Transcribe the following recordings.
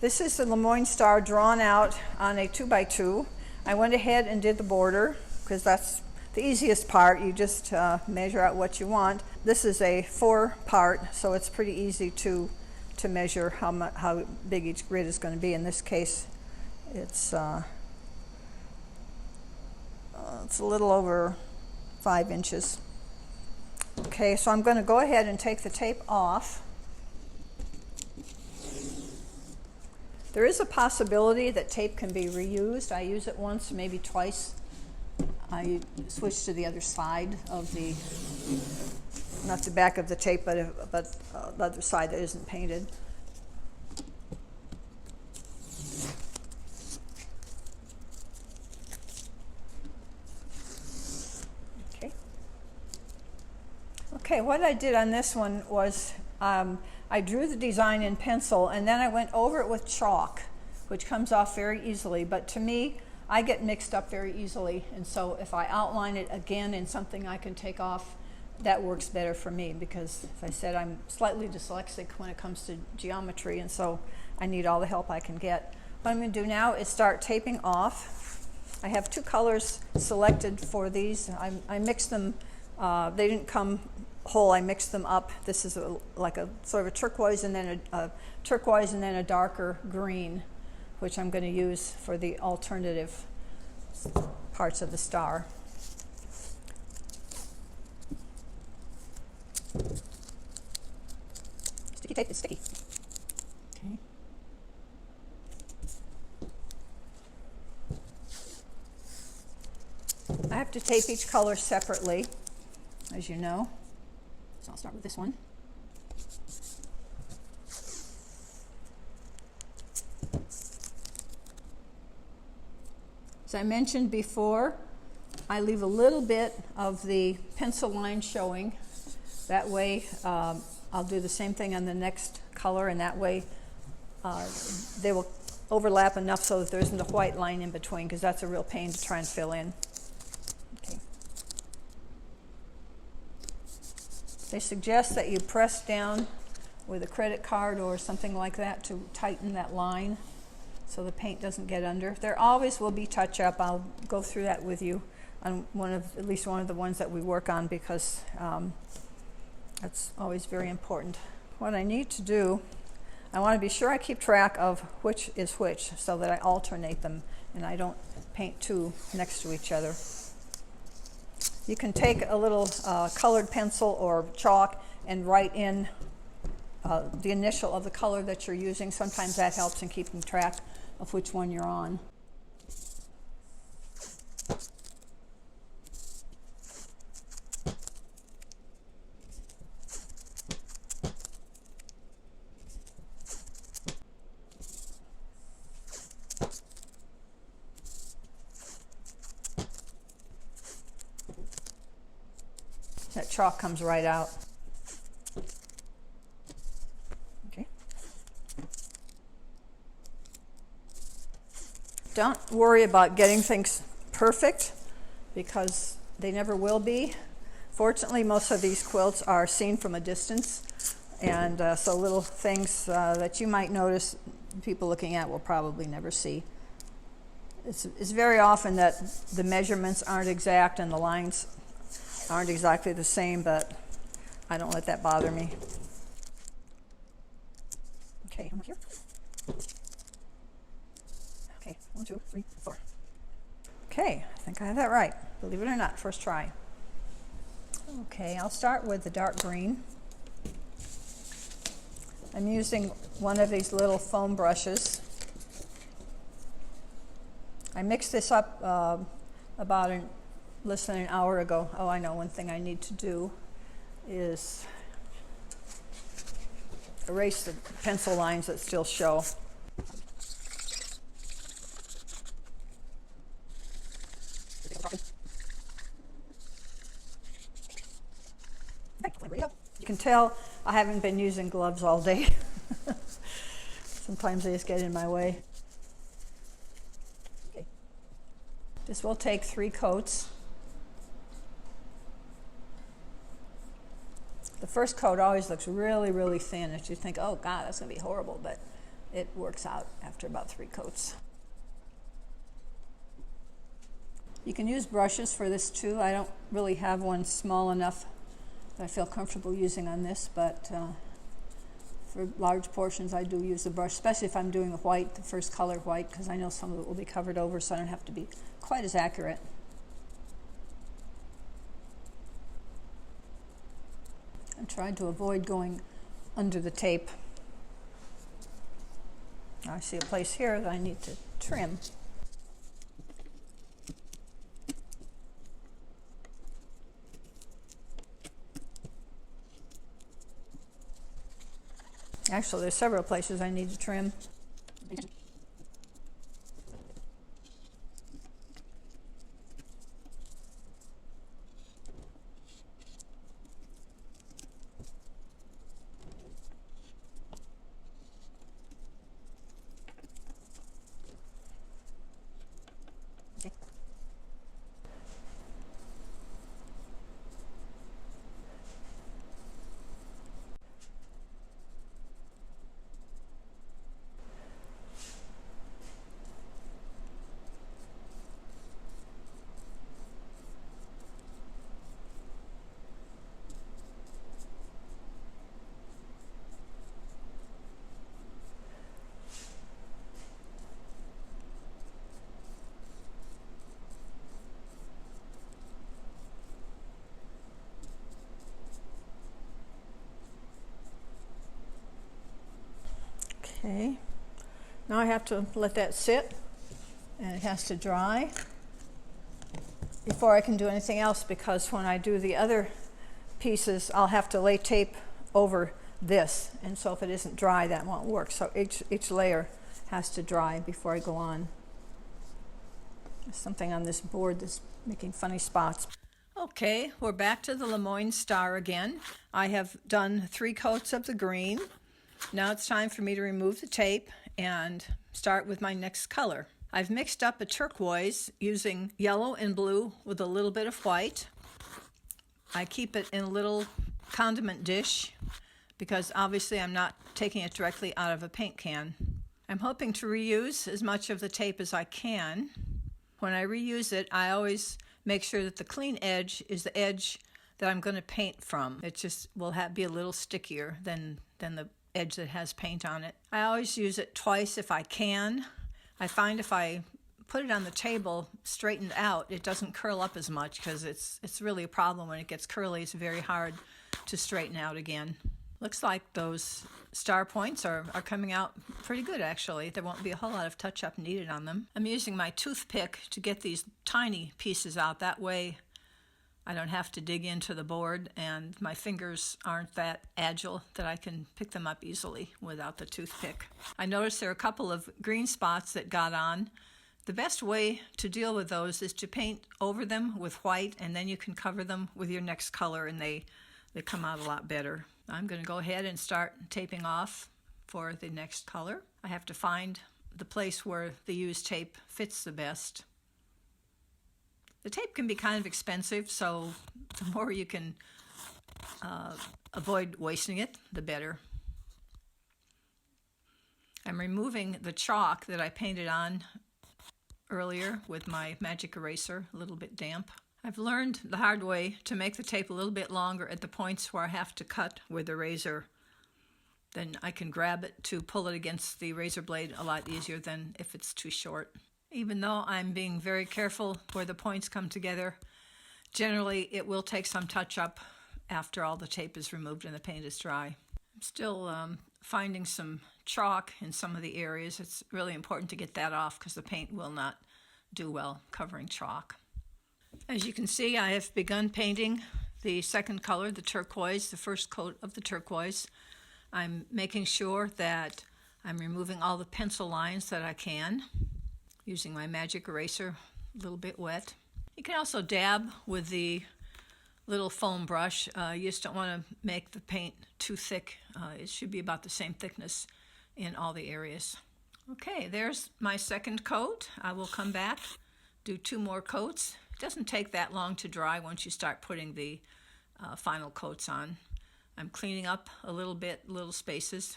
This is the Lemoyne Star drawn out on a 2x2. I went ahead and did the border because that's the easiest part. You just measure out what you want. This is a 4-part, so it's pretty easy to measure how big each grid is going to be. In this case, it's a little over 5 inches. Okay, so I'm going to go ahead and take the tape off. There is a possibility that tape can be reused. I use it once, maybe twice. I switch to the other side of the, not the back of the tape, but the other side that isn't painted. Okay, what I did on this one was I drew the design in pencil and then I went over it with chalk, which comes off very easily. But to me, I get mixed up very easily, and so if I outline it again in something I can take off, that works better for me because, as I said, I'm slightly dyslexic when it comes to geometry, and so I need all the help I can get. What I'm going to do now is start taping off. I have 2 colors selected for these. I mixed them. They didn't come whole. I mixed them up. This is like a sort of a turquoise and then a darker green, which I'm going to use for the alternative parts of the star. Sticky tape is sticky. Okay. I have to tape each color separately, as you know. So I'll start with this one. As I mentioned before, I leave a little bit of the pencil line showing. That way, I'll do the same thing on the next color, and that way they will overlap enough so that there isn't a white line in between, because that's a real pain to try and fill in. Okay. They suggest that you press down with a credit card or something like that to tighten that line so the paint doesn't get under. There always will be touch-up. I'll go through that with you on at least one of the ones that we work on, because that's always very important. What I need to do, I want to be sure I keep track of which is which so that I alternate them and I don't paint 2 next to each other. You can take a little colored pencil or chalk and write in the initial of the color that you're using. Sometimes that helps in keeping track of which one you're on. That chalk comes right out. Okay. Don't worry about getting things perfect, because they never will be. Fortunately, most of these quilts are seen from a distance, and so little things that you might notice people looking at will probably never see. It's very often that the measurements aren't exact and the lines aren't exactly the same, but I don't let that bother me. Okay, I'm here. Okay, 1, 2, 3, 4. Okay, I think I have that right. Believe it or not, first try. Okay, I'll start with the dark green. I'm using one of these little foam brushes. I mixed this up about less than an hour ago. Oh, I know, one thing I need to do is erase the pencil lines that still show. You can tell I haven't been using gloves all day. Sometimes they just get in my way. Okay. This will take 3 coats. The first coat always looks really, really thin. And you think, oh God, that's going to be horrible. But it works out after about 3 coats. You can use brushes for this too. I don't really have one small enough that I feel comfortable using on this, but for large portions I do use the brush, especially if I'm doing the white, the first color white, because I know some of it will be covered over, so I don't have to be quite as accurate. I'm trying to avoid going under the tape. I see a place here that I need to trim. Actually, there's several places I need to trim. Okay, now I have to let that sit, and it has to dry before I can do anything else, because when I do the other pieces I'll have to lay tape over this, and so if it isn't dry that won't work. So each layer has to dry before I go on. There's something on this board that's making funny spots. Okay, we're back to the Lemoyne Star again. I have done 3 coats of the green. Now it's time for me to remove the tape and start with my next color. I've mixed up a turquoise using yellow and blue with a little bit of white. I keep it in a little condiment dish because obviously I'm not taking it directly out of a paint can. I'm hoping to reuse as much of the tape as I can. When I reuse it, I always make sure that the clean edge is the edge that I'm going to paint from. It just will be a little stickier than the edge that has paint on it. I always use it twice if I can. I find if I put it on the table straightened out, it doesn't curl up as much, because it's really a problem when it gets curly. It's very hard to straighten out again. Looks like those star points are coming out pretty good, actually. There won't be a whole lot of touch-up needed on them. I'm using my toothpick to get these tiny pieces out. That way I don't have to dig into the board, and my fingers aren't that agile that I can pick them up easily without the toothpick. I noticed there are a couple of green spots that got on. The best way to deal with those is to paint over them with white, and then you can cover them with your next color, and they come out a lot better. I'm going to go ahead and start taping off for the next color. I have to find the place where the used tape fits the best. The tape can be kind of expensive, so the more you can avoid wasting it, the better. I'm removing the chalk that I painted on earlier with my magic eraser, a little bit damp. I've learned the hard way to make the tape a little bit longer at the points where I have to cut with the razor. Then I can grab it to pull it against the razor blade a lot easier than if it's too short. Even though I'm being very careful where the points come together, generally it will take some touch-up after all the tape is removed and the paint is dry. I'm still finding some chalk in some of the areas. It's really important to get that off because the paint will not do well covering chalk. As you can see, I have begun painting the second color, the turquoise, the first coat of the turquoise. I'm making sure that I'm removing all the pencil lines that I can, using my magic eraser, a little bit wet. You can also dab with the little foam brush. You just don't want to make the paint too thick. It should be about the same thickness in all the areas. Okay, there's my second coat. I will come back, do 2 more coats. It doesn't take that long to dry once you start putting the final coats on. I'm cleaning up a little bit, little spaces.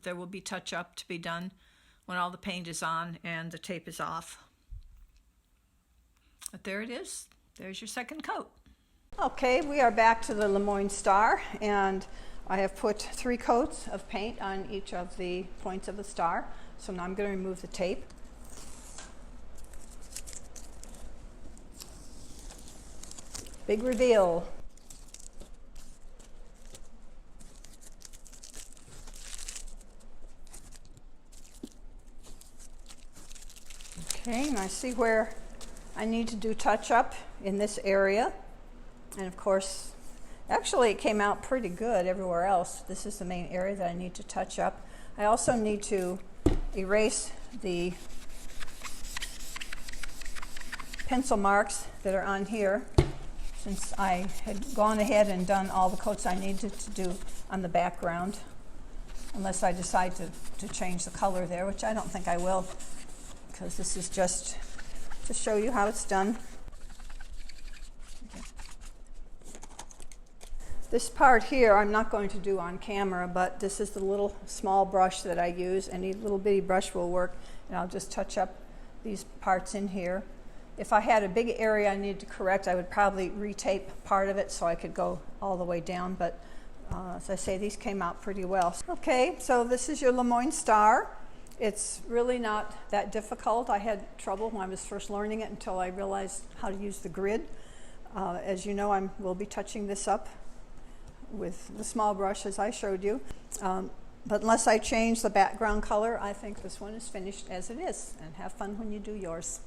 There will be touch-up to be done when all the paint is on and the tape is off. But there it is. There's your second coat. Okay, we are back to the Lemoyne Star, and I have put 3 coats of paint on each of the points of the star. So now I'm going to remove the tape. Big reveal. Okay, and I see where I need to do touch up in this area. And of course, actually it came out pretty good everywhere else. This is the main area that I need to touch up. I also need to erase the pencil marks that are on here, since I had gone ahead and done all the coats I needed to do on the background, unless I decide to change the color there, which I don't think I will, because this is just to show you how it's done. Okay. This part here I'm not going to do on camera, but this is the little small brush that I use. Any little bitty brush will work, and I'll just touch up these parts in here. If I had a big area I needed to correct, I would probably retape part of it so I could go all the way down, but as I say, these came out pretty well. Okay, so this is your Lemoyne Star. It's really not that difficult. I had trouble when I was first learning it until I realized how to use the grid. As you know, I will be touching this up with the small brush as I showed you. But unless I change the background color, I think this one is finished as it is. And have fun when you do yours.